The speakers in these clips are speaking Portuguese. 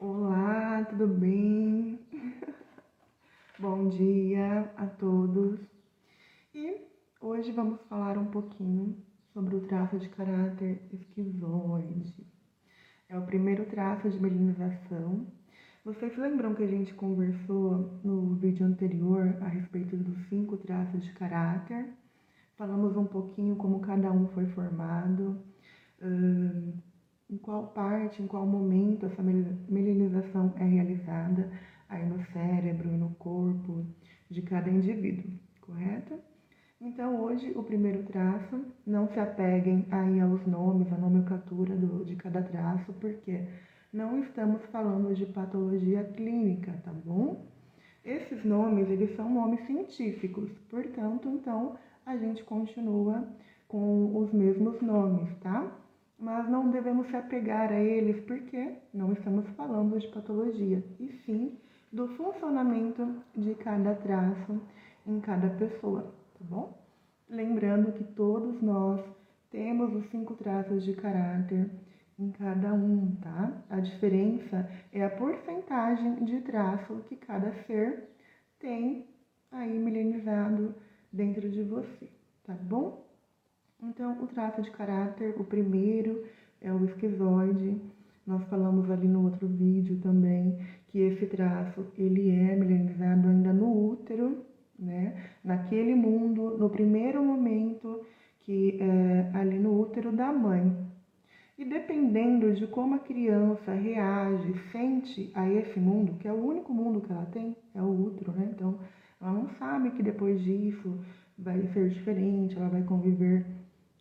Olá, tudo bem? Bom dia a todos. E hoje vamos falar um pouquinho sobre o traço de caráter esquizoide. É o primeiro traço de melinização. Vocês lembram que a gente conversou no vídeo anterior a respeito dos 5 traços de caráter? Falamos um pouquinho como cada um foi formado, em qual parte, em qual momento essa melinização é realizada aí no cérebro e no corpo de cada indivíduo, correto? Então hoje o primeiro traço, não se apeguem aí aos nomes, à nomenclatura de cada traço, porque não estamos falando de patologia clínica, tá bom? Esses nomes, eles são nomes científicos, portanto, então, a gente continua com os mesmos nomes, tá? Mas não devemos se apegar a eles porque não estamos falando de patologia, e sim do funcionamento de cada traço em cada pessoa, tá bom? Lembrando que todos nós temos os 5 traços de caráter em cada um, tá? A diferença é a porcentagem de traço que cada ser tem aí milenizado dentro de você, tá bom? Então, o traço de caráter, o primeiro é o esquizoide. Nós falamos ali no outro vídeo também que esse traço, ele é milenizado ainda no útero, né? Naquele mundo, no primeiro momento que é ali no útero da mãe. E dependendo de como a criança reage, sente a esse mundo, que é o único mundo que ela tem, é o útero, né? Então, ela não sabe que depois disso vai ser diferente, ela vai conviver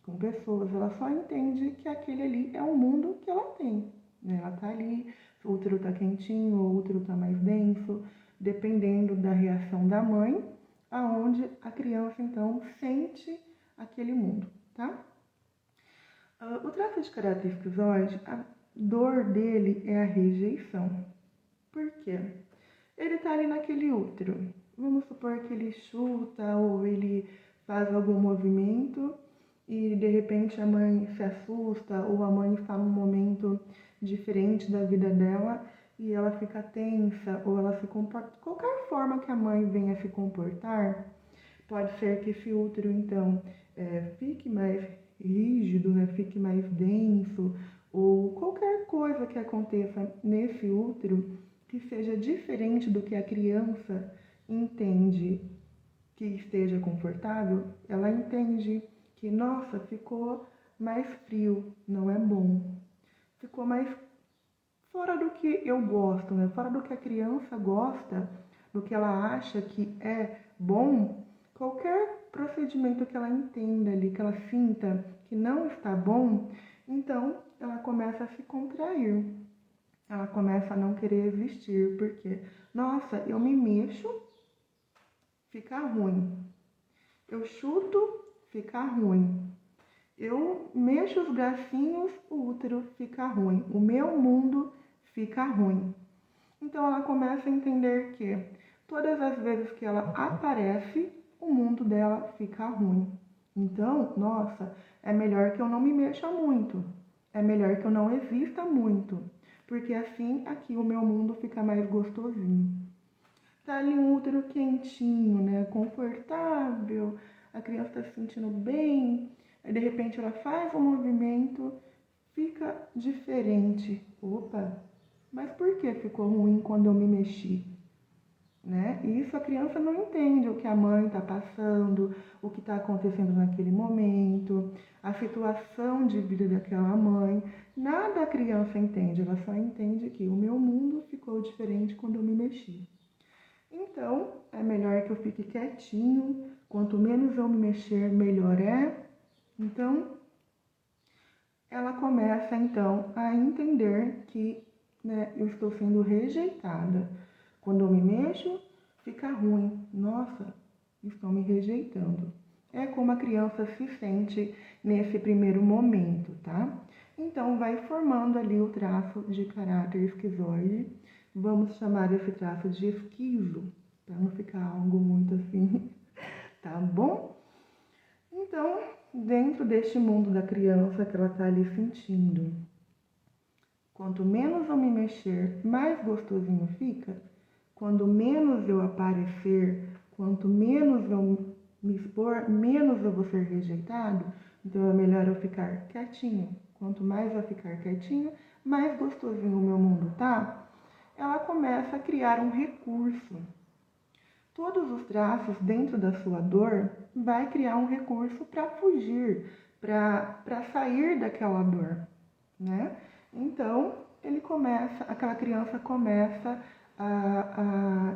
com pessoas, ela só entende que aquele ali é o mundo que ela tem, né? Ela tá ali, o útero tá quentinho, o útero tá mais denso, dependendo da reação da mãe, aonde a criança, então, sente aquele mundo, tá? O traço de caráter esquizoide, a dor dele é a rejeição. Por quê? Ele está ali naquele útero. Vamos supor que ele chuta ou ele faz algum movimento e de repente a mãe se assusta ou a mãe está num momento diferente da vida dela e ela fica tensa ou ela se comporta. Qualquer forma que a mãe venha se comportar, pode ser que esse útero, então, fique mais rígido, né? Fique mais denso, ou qualquer coisa que aconteça nesse útero que seja diferente do que a criança entende que esteja confortável, ela entende que, nossa, ficou mais frio, não é bom. Ficou mais fora do que eu gosto, né? Fora do que a criança gosta, do que ela acha que é bom, qualquer procedimento que ela entenda ali, que ela sinta que não está bom, então ela começa a se contrair. Ela começa a não querer existir, porque, nossa, eu me mexo, fica ruim. Eu chuto, fica ruim. Eu mexo os bracinhos, o útero fica ruim. O meu mundo fica ruim. Então ela começa a entender que todas as vezes que ela aparece, o mundo dela fica ruim. Então, nossa, é melhor que eu não me mexa muito. É melhor que eu não exista muito. Porque assim aqui o meu mundo fica mais gostosinho. Tá ali um útero quentinho, né? Confortável. A criança tá se sentindo bem. Aí de repente ela faz um movimento, fica diferente. Opa, mas por que ficou ruim quando eu me mexi? Né? E isso a criança não entende o que a mãe está passando, o que está acontecendo naquele momento, a situação de vida daquela mãe. Nada a criança entende, ela só entende que o meu mundo ficou diferente quando eu me mexi. Então, é melhor que eu fique quietinho, quanto menos eu me mexer, melhor é. Então, ela começa então a entender que, né, eu estou sendo rejeitada. Quando eu me mexo, fica ruim. Nossa, estão me rejeitando. É como a criança se sente nesse primeiro momento, tá? Então, vai formando ali o traço de caráter esquizoide. Vamos chamar esse traço de esquizo, para não ficar algo muito assim, tá bom? Então, dentro deste mundo da criança que ela está ali sentindo, Quanto menos eu me mexer, mais gostosinho fica. Quando menos eu aparecer, quanto menos eu me expor, menos eu vou ser rejeitado. Então é melhor eu ficar quietinho. Quanto mais eu ficar quietinho, mais gostosinho o meu mundo tá. Ela começa a criar um recurso. Todos os traços dentro da sua dor vai criar um recurso para fugir, para sair daquela dor, né? Então, aquela criança começa a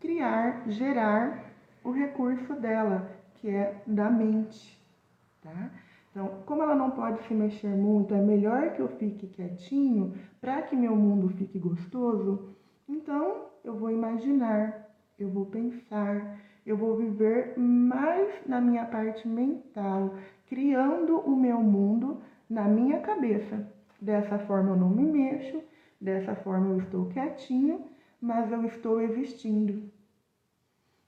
criar, gerar o recurso dela, que é da mente, tá? Então, como ela não pode se mexer muito, é melhor que eu fique quietinho para que meu mundo fique gostoso. Então, eu vou imaginar, eu vou pensar, eu vou viver mais na minha parte mental, criando o meu mundo na minha cabeça. Dessa forma eu não me mexo, dessa forma eu estou quietinho, mas eu estou existindo.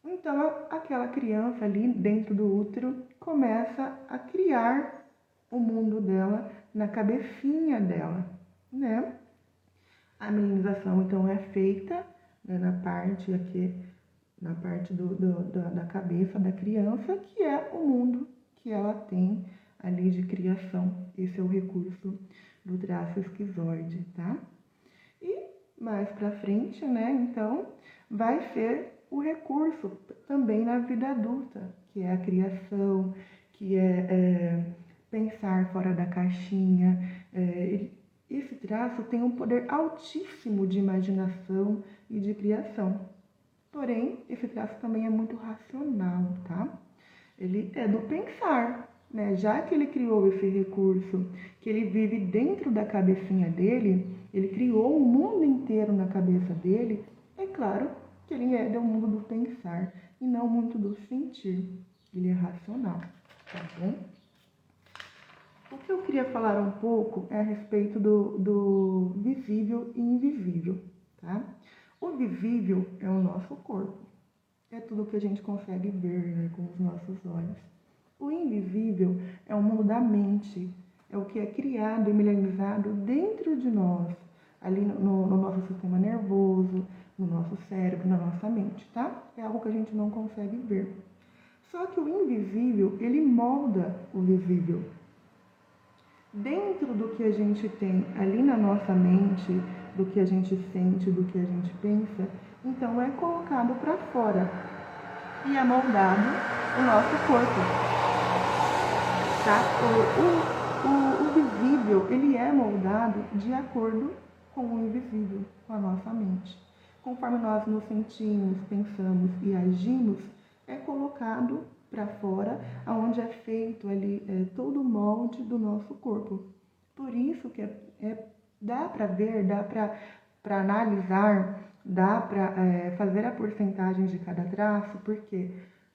Então, aquela criança ali dentro do útero começa a criar o mundo dela na cabecinha dela, né? A melinização, então, é feita, né, na parte da cabeça da criança, que é o mundo que ela tem ali de criação. Esse é o recurso do traço esquizoide, tá? E mais pra frente, né, então, vai ser o recurso também na vida adulta, que é a criação, que é pensar fora da caixinha. Esse traço tem um poder altíssimo de imaginação e de criação. Porém, esse traço também é muito racional, tá? Ele é do pensar, né? Já que ele criou esse recurso, que ele vive dentro da cabecinha dele, ele criou o mundo inteiro na cabeça dele, é claro que ele é do mundo do pensar e não muito do sentir. Ele é racional, tá bom? O que eu queria falar um pouco é a respeito do visível e invisível, tá? O visível é o nosso corpo. É tudo que a gente consegue ver, né, com os nossos olhos. O invisível é o mundo da mente, é o que é criado e milenizado dentro de nós, ali no nosso sistema nervoso, no nosso cérebro, na nossa mente, tá? É algo que a gente não consegue ver. Só que o invisível, ele molda o visível. Dentro do que a gente tem ali na nossa mente, do que a gente sente, do que a gente pensa, então é colocado para fora e é moldado o nosso corpo, tá? O visível, ele é moldado de acordo com o invisível, com a nossa mente. Conforme nós nos sentimos, pensamos e agimos, é colocado para fora, aonde é feito ali todo o molde do nosso corpo. Por isso que dá para ver, dá para analisar, dá para fazer a porcentagem de cada traço, porque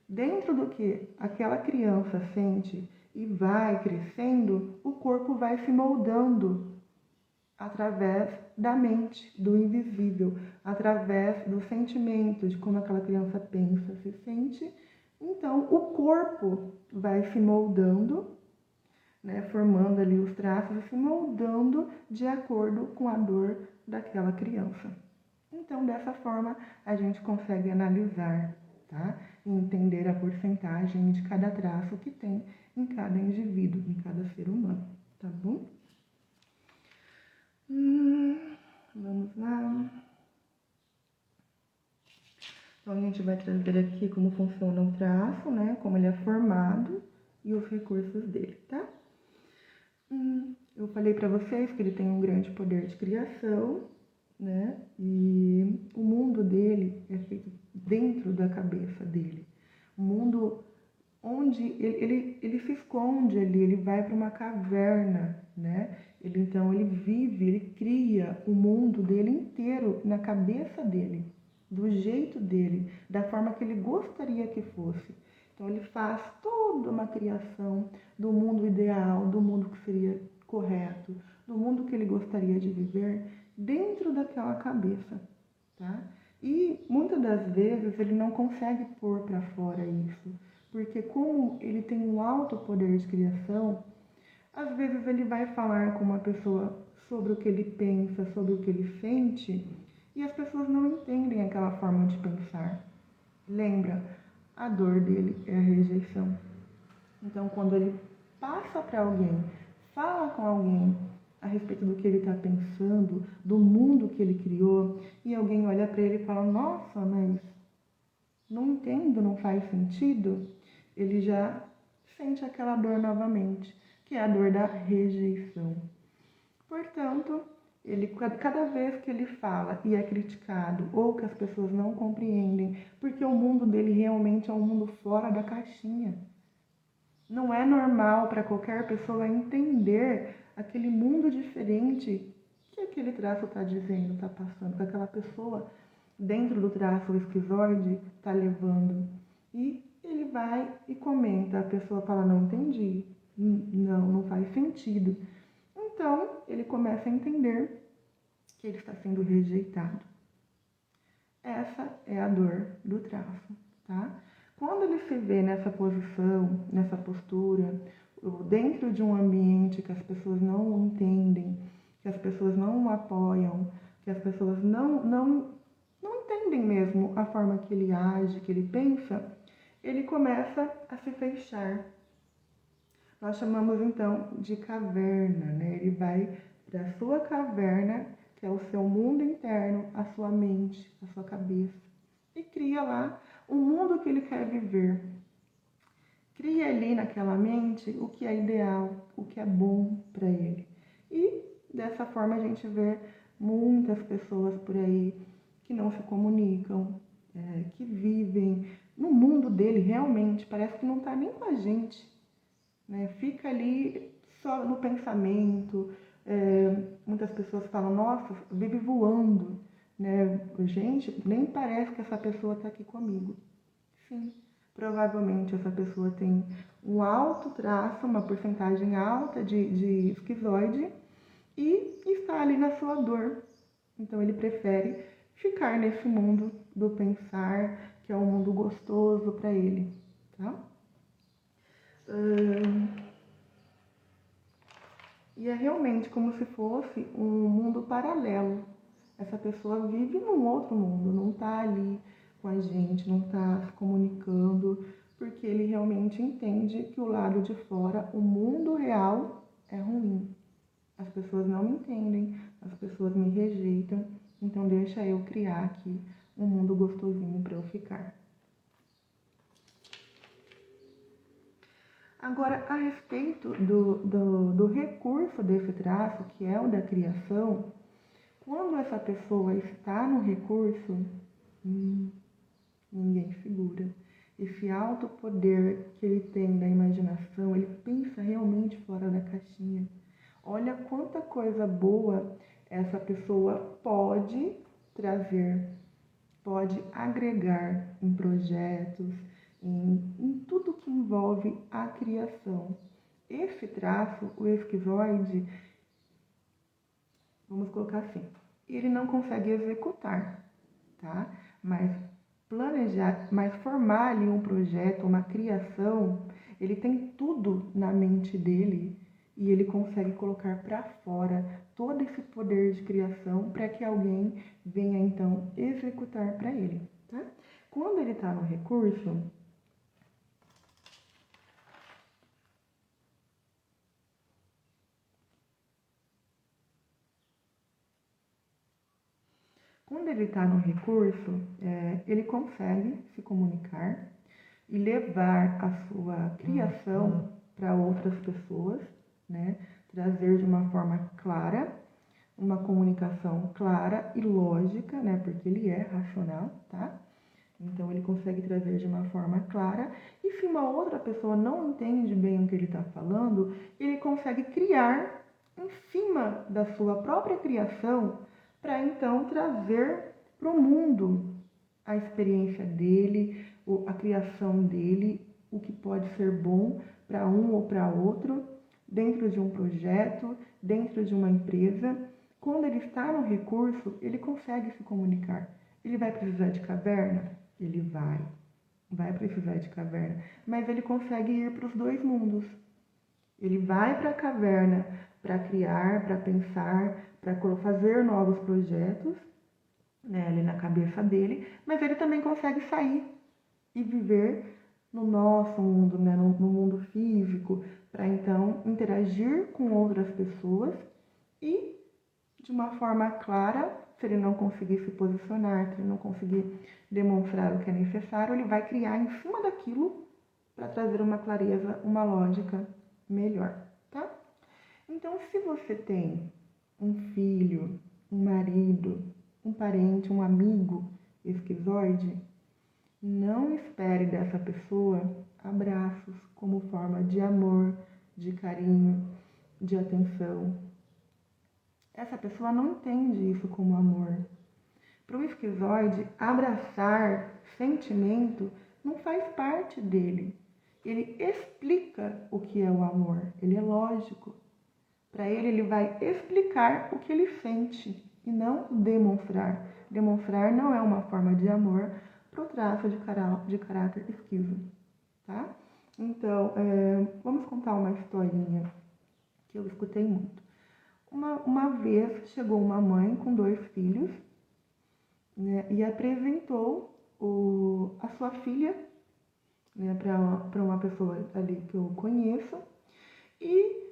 dentro do que aquela criança sente e vai crescendo, o corpo vai se moldando através da mente, do invisível, através do sentimento, de como aquela criança pensa, se sente. Então, o corpo vai se moldando, né, formando ali os traços e se moldando de acordo com a dor daquela criança. Então, dessa forma, a gente consegue analisar, tá? E entender a porcentagem de cada traço que tem em cada indivíduo, em cada ser humano, tá bom? Vamos lá. Então, a gente vai trazer aqui como funciona o traço, né? Como ele é formado e os recursos dele, tá? Eu falei para vocês que ele tem um grande poder de criação, né? E o mundo dele é feito dentro da cabeça dele. O mundo onde ele se esconde ali, ele vai para uma caverna, né? Então ele vive, ele cria o mundo dele inteiro na cabeça dele, do jeito dele, da forma que ele gostaria que fosse. Então ele faz toda uma criação do mundo ideal, do mundo que seria correto, do mundo que ele gostaria de viver dentro daquela cabeça, tá? E muitas das vezes ele não consegue pôr para fora isso, porque como ele tem um alto poder de criação, às vezes ele vai falar com uma pessoa sobre o que ele pensa, sobre o que ele sente, e as pessoas não entendem aquela forma de pensar. Lembra, a dor dele é a rejeição. Então, quando ele passa para alguém, fala com alguém a respeito do que ele está pensando, do mundo que ele criou, e alguém olha para ele e fala: nossa, mas não entendo, não faz sentido, ele já sente aquela dor novamente, que é a dor da rejeição. Portanto, ele, cada vez que ele fala e é criticado, ou que as pessoas não compreendem, porque o mundo dele realmente é um mundo fora da caixinha. Não é normal para qualquer pessoa entender aquele mundo diferente que aquele traço está dizendo, está passando, que aquela pessoa dentro do traço esquizoide está levando. E ele vai e comenta, a pessoa fala: não entendi, não faz sentido. Então, ele começa a entender que ele está sendo rejeitado. Essa é a dor do traço, tá? Quando ele se vê nessa posição, nessa postura, dentro de um ambiente que as pessoas não o entendem, que as pessoas não o apoiam, que as pessoas não entendem mesmo a forma que ele age, que ele pensa, ele começa a se fechar. Nós chamamos então de caverna, né? Ele vai para a sua caverna, que é o seu mundo interno, a sua mente, a sua cabeça, e cria lá o mundo que ele quer viver. Cria ali naquela mente o que é ideal, o que é bom para ele. E dessa forma a gente vê muitas pessoas por aí que não se comunicam, que vivem no mundo dele realmente, parece que não está nem com a gente, né? Fica ali só no pensamento. Muitas pessoas falam: nossa, vive voando, né? Gente, nem parece que essa pessoa está aqui comigo. Sim, provavelmente essa pessoa tem um alto traço, uma porcentagem alta de esquizoide e está ali na sua dor. Então ele prefere ficar nesse mundo do pensar, que é um mundo gostoso para ele, tá? E é realmente como se fosse um mundo paralelo. Essa pessoa vive num outro mundo, não está ali com a gente, não está se comunicando, porque ele realmente entende que o lado de fora, o mundo real, é ruim. As pessoas não me entendem, as pessoas me rejeitam, então deixa eu criar aqui um mundo gostosinho para eu ficar. Agora, a respeito do recurso desse traço, que é o da criação, quando essa pessoa está no recurso, ninguém segura. Esse alto poder que ele tem da imaginação, ele pensa realmente fora da caixinha. Olha quanta coisa boa essa pessoa pode trazer, pode agregar em projetos, em tudo que envolve a criação. Esse traço, o esquizoide, vamos colocar assim, ele não consegue executar, tá? Mas planejar, mas formar ali um projeto, uma criação, ele tem tudo na mente dele e ele consegue colocar para fora todo esse poder de criação para que alguém venha então executar para ele, tá? Quando ele está no recurso, ele consegue se comunicar e levar a sua criação para outras pessoas, né? Trazer de uma forma clara, uma comunicação clara e lógica, né? Porque ele é racional, tá? Então ele consegue trazer de uma forma clara. E se uma outra pessoa não entende bem o que ele está falando, ele consegue criar em cima da sua própria criação para então trazer para o mundo a experiência dele, a criação dele, o que pode ser bom para um ou para outro, dentro de um projeto, dentro de uma empresa. Quando ele está no recurso, ele consegue se comunicar. Ele vai precisar de caverna? Ele vai precisar de caverna, mas ele consegue ir para os dois mundos. Ele vai para a caverna para criar, para pensar, para fazer novos projetos, né, ali na cabeça dele, mas ele também consegue sair e viver no nosso mundo, né, no mundo físico, para então interagir com outras pessoas e de uma forma clara. Se ele não conseguir se posicionar, se ele não conseguir demonstrar o que é necessário, ele vai criar em cima daquilo para trazer uma clareza, uma lógica melhor, tá? Então, se você tem um filho, um marido, um parente, um amigo esquizoide, não espere dessa pessoa abraços como forma de amor, de carinho, de atenção. Essa pessoa não entende isso como amor. Para o esquizoide, abraçar sentimento não faz parte dele. Ele explica o que é o amor, ele é lógico. Para ele, ele vai explicar o que ele sente e não demonstrar. Demonstrar não é uma forma de amor para o traço de caráter esquizo, tá? Então, vamos contar uma historinha que eu escutei muito. Uma vez chegou uma mãe com 2 filhos, né, e apresentou a sua filha, né, para uma pessoa ali que eu conheço, e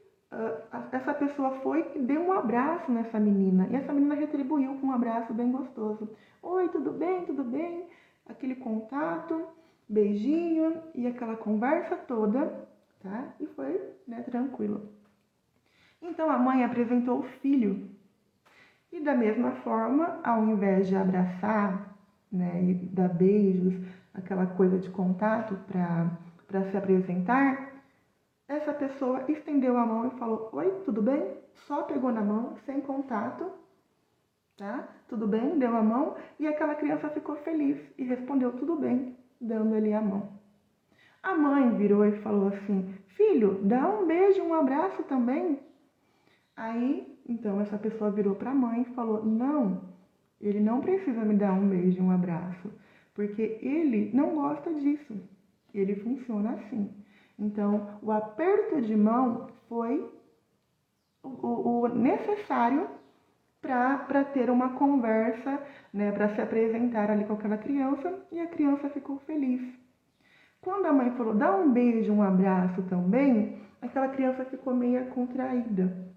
essa pessoa foi e deu um abraço nessa menina, e essa menina retribuiu com um abraço bem gostoso. Oi, tudo bem? Tudo bem? Aquele contato, beijinho e aquela conversa toda, tá? E foi, né, tranquilo. Então a mãe apresentou o filho. E da mesma forma, ao invés de abraçar, né, e dar beijos, aquela coisa de contato para se apresentar, essa pessoa estendeu a mão e falou: oi, tudo bem? Só pegou na mão, sem contato, tá? Tudo bem? Deu a mão e aquela criança ficou feliz e respondeu tudo bem, dando ali a mão. A mãe virou e falou assim: filho, dá um beijo, um abraço também. Aí, então, essa pessoa virou para a mãe e falou: não, ele não precisa me dar um beijo, um abraço, porque ele não gosta disso. Ele funciona assim. Então, o aperto de mão foi o necessário para ter uma conversa, né, para se apresentar ali com aquela criança, e a criança ficou feliz. Quando a mãe falou: dá um beijo, um abraço também, aquela criança ficou meio contraída.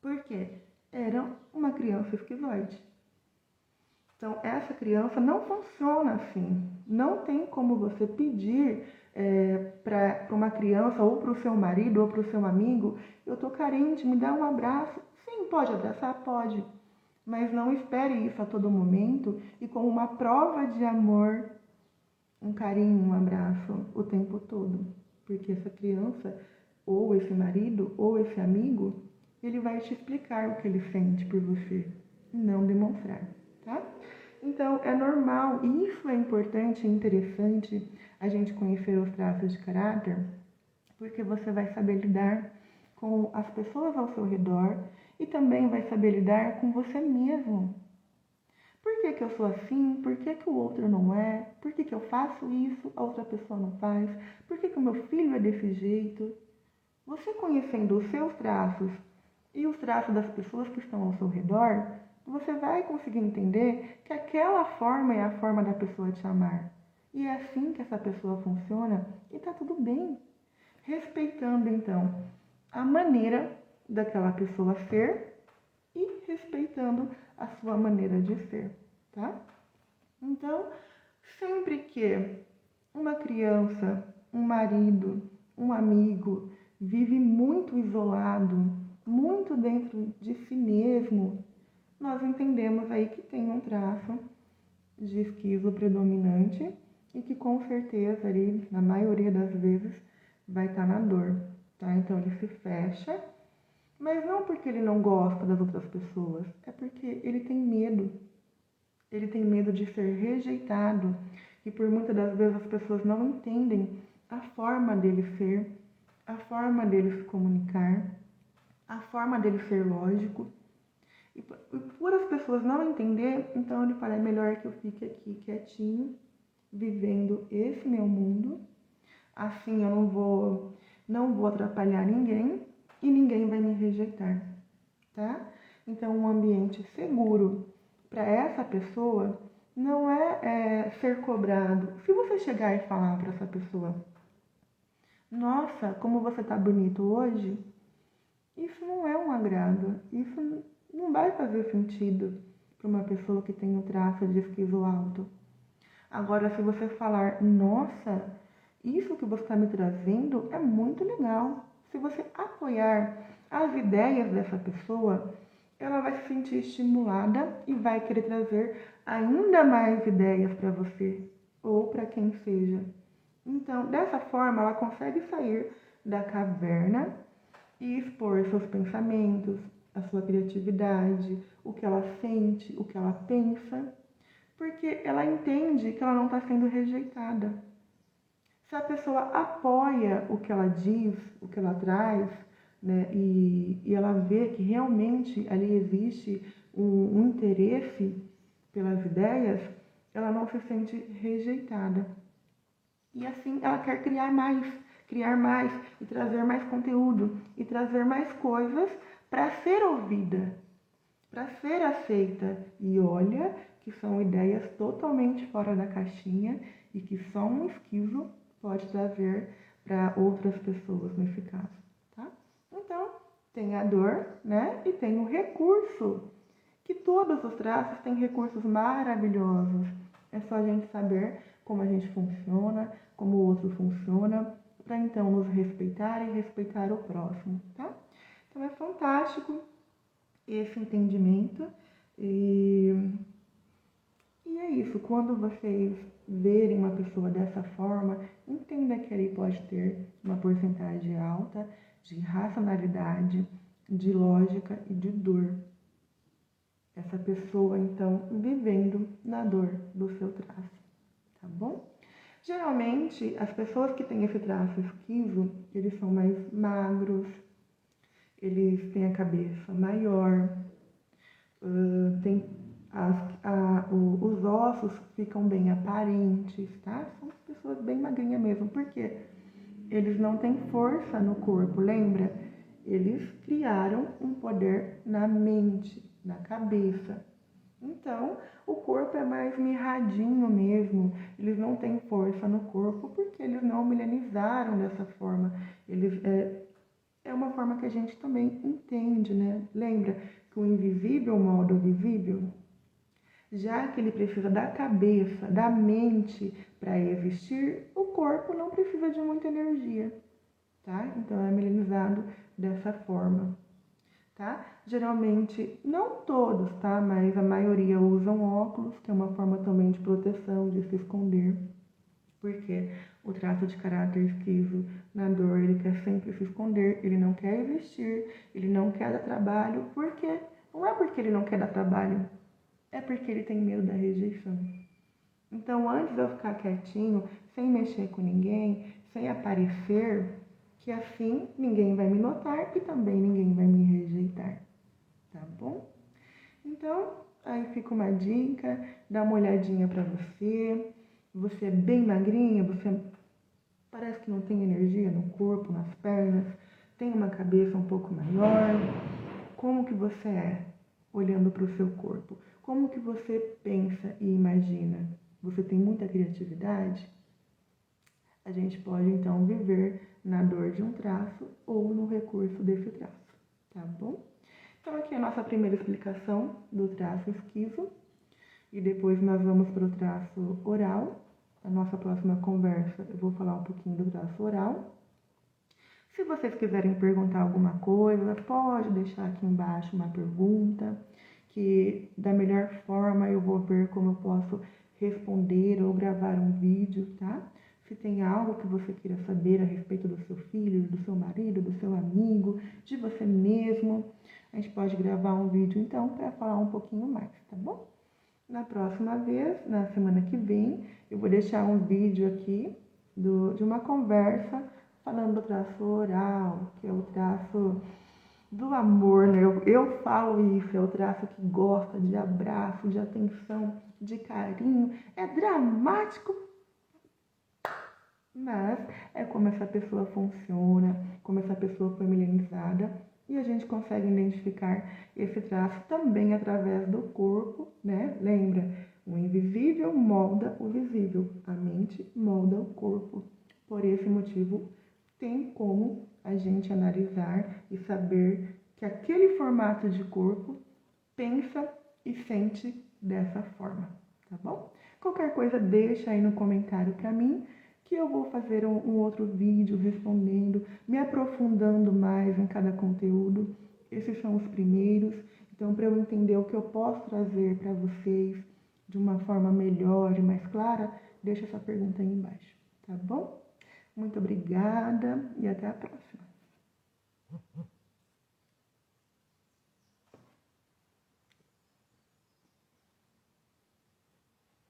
Por quê? Era uma criança esquizoide. Então, essa criança não funciona assim. Não tem como você pedir para uma criança, ou para o seu marido, ou para o seu amigo: eu estou carente, me dá um abraço. Sim, pode abraçar? Pode. Mas não espere isso a todo momento e como uma prova de amor, um carinho, um abraço o tempo todo. Porque essa criança, ou esse marido, ou esse amigo, ele vai te explicar o que ele sente por você, não demonstrar, tá? Então, é normal, e isso é importante e interessante a gente conhecer os traços de caráter, porque você vai saber lidar com as pessoas ao seu redor e também vai saber lidar com você mesmo. Por que eu sou assim? Por que o outro não é? Por que eu faço isso, a outra pessoa não faz? Por que o meu filho é desse jeito? Você conhecendo os seus traços e os traços das pessoas que estão ao seu redor, você vai conseguir entender que aquela forma é a forma da pessoa te amar. E é assim que essa pessoa funciona e tá tudo bem. Respeitando, então, a maneira daquela pessoa ser e respeitando a sua maneira de ser, tá? Então, sempre que uma criança, um marido, um amigo vive muito isolado, muito dentro de si mesmo, nós entendemos aí que tem um traço de esquizo predominante e que com certeza ali, na maioria das vezes, vai estar na dor, tá? Então ele se fecha, mas não porque ele não gosta das outras pessoas, é porque ele tem medo. Ele tem medo de ser rejeitado e por muitas das vezes as pessoas não entendem a forma dele ser, a forma dele se comunicar, a forma dele ser lógico. E por as pessoas não entender, então ele fala: é melhor que eu fique aqui quietinho, vivendo esse meu mundo. Assim eu não vou atrapalhar ninguém e ninguém vai me rejeitar, tá? Então, um ambiente seguro para essa pessoa não é ser cobrado. Se você chegar e falar para essa pessoa, nossa, como você tá bonito hoje, isso não é um agrado. Isso não vai fazer sentido para uma pessoa que tem um traço de esquizo alto. Agora, se você falar, nossa, isso que você está me trazendo é muito legal. Se você apoiar as ideias dessa pessoa, ela vai se sentir estimulada e vai querer trazer ainda mais ideias para você ou para quem seja. Então, dessa forma, ela consegue sair da caverna e expor seus pensamentos, a sua criatividade, o que ela sente, o que ela pensa, porque ela entende que ela não está sendo rejeitada. Se a pessoa apoia o que ela diz, o que ela traz, né, e ela vê que realmente ali existe um interesse pelas ideias, ela não se sente rejeitada. E assim ela quer criar mais e trazer mais conteúdo e trazer mais coisas para ser ouvida, para ser aceita. E olha que são ideias totalmente fora da caixinha e que só um esquizo pode trazer para outras pessoas nesse caso, tá? Então, tem a dor, né? E tem o recurso, que todos os traços têm recursos maravilhosos. É só a gente saber como a gente funciona, como o outro funciona, para então nos respeitar e respeitar o próximo, tá? Então é fantástico esse entendimento e é isso. Quando vocês verem uma pessoa dessa forma, entenda que ele pode ter uma porcentagem alta de racionalidade, de lógica e de dor. Essa pessoa, então, vivendo na dor do seu traço, tá bom? Geralmente, as pessoas que têm esse traço esquizo, eles são mais magros, eles têm a cabeça maior, os ossos ficam bem aparentes, tá? São pessoas bem magrinhas mesmo, porque eles não têm força no corpo, lembra? Eles criaram um poder na mente, na cabeça. Então, o corpo é mais mirradinho mesmo, eles não têm força no corpo porque eles não milenizaram dessa forma. É uma forma que a gente também entende, né? Lembra que o invisível molda o visível? Já que ele precisa da cabeça, da mente para existir, o corpo não precisa de muita energia, tá? Então é milenizado dessa forma, tá? Geralmente, não todos, tá? Mas a maioria usam óculos, que é uma forma também de proteção, de se esconder. Porque o traço de caráter esquizo na dor, ele quer sempre se esconder, ele não quer existir, ele não quer dar trabalho. Por quê? Não é porque ele não quer dar trabalho, é porque ele tem medo da rejeição. Então, antes de eu ficar quietinho, sem mexer com ninguém, sem aparecer, que assim ninguém vai me notar e também ninguém vai me rejeitar, tá bom? Então, aí fica uma dica, dá uma olhadinha pra você. Você é bem magrinha, você parece que não tem energia no corpo, nas pernas, tem uma cabeça um pouco maior. Como que você é olhando para o seu corpo? Como que você pensa e imagina? Você tem muita criatividade? A gente pode então viver na dor de um traço ou no recurso desse traço, tá bom? Então aqui é a nossa primeira explicação do traço esquizo e depois nós vamos para o traço oral. Na nossa próxima conversa eu vou falar um pouquinho do traço oral. Se vocês quiserem perguntar alguma coisa, pode deixar aqui embaixo uma pergunta, que da melhor forma eu vou ver como eu posso responder ou gravar um vídeo, tá? Se tem algo que você queira saber a respeito do seu filho, do seu marido, do seu amigo, de você mesmo, a gente pode gravar um vídeo então para falar um pouquinho mais, tá bom? Na próxima vez, na semana que vem, eu vou deixar um vídeo aqui de uma conversa falando do traço oral, que é o traço do amor, né? Eu falo isso, é o traço que gosta de abraço, de atenção, de carinho. É dramático, mas é como essa pessoa funciona, como essa pessoa foi milenizada, e a gente consegue identificar esse traço também através do corpo, né? Lembra? O invisível molda o visível, a mente molda o corpo. Por esse motivo, tem como a gente analisar e saber que aquele formato de corpo pensa e sente dessa forma, tá bom? Qualquer coisa deixa aí no comentário para mim, que eu vou fazer um outro vídeo respondendo, me aprofundando mais em cada conteúdo. Esses são os primeiros, então para eu entender o que eu posso trazer para vocês de uma forma melhor e mais clara, deixa essa pergunta aí embaixo, tá bom? Muito obrigada e até a próxima.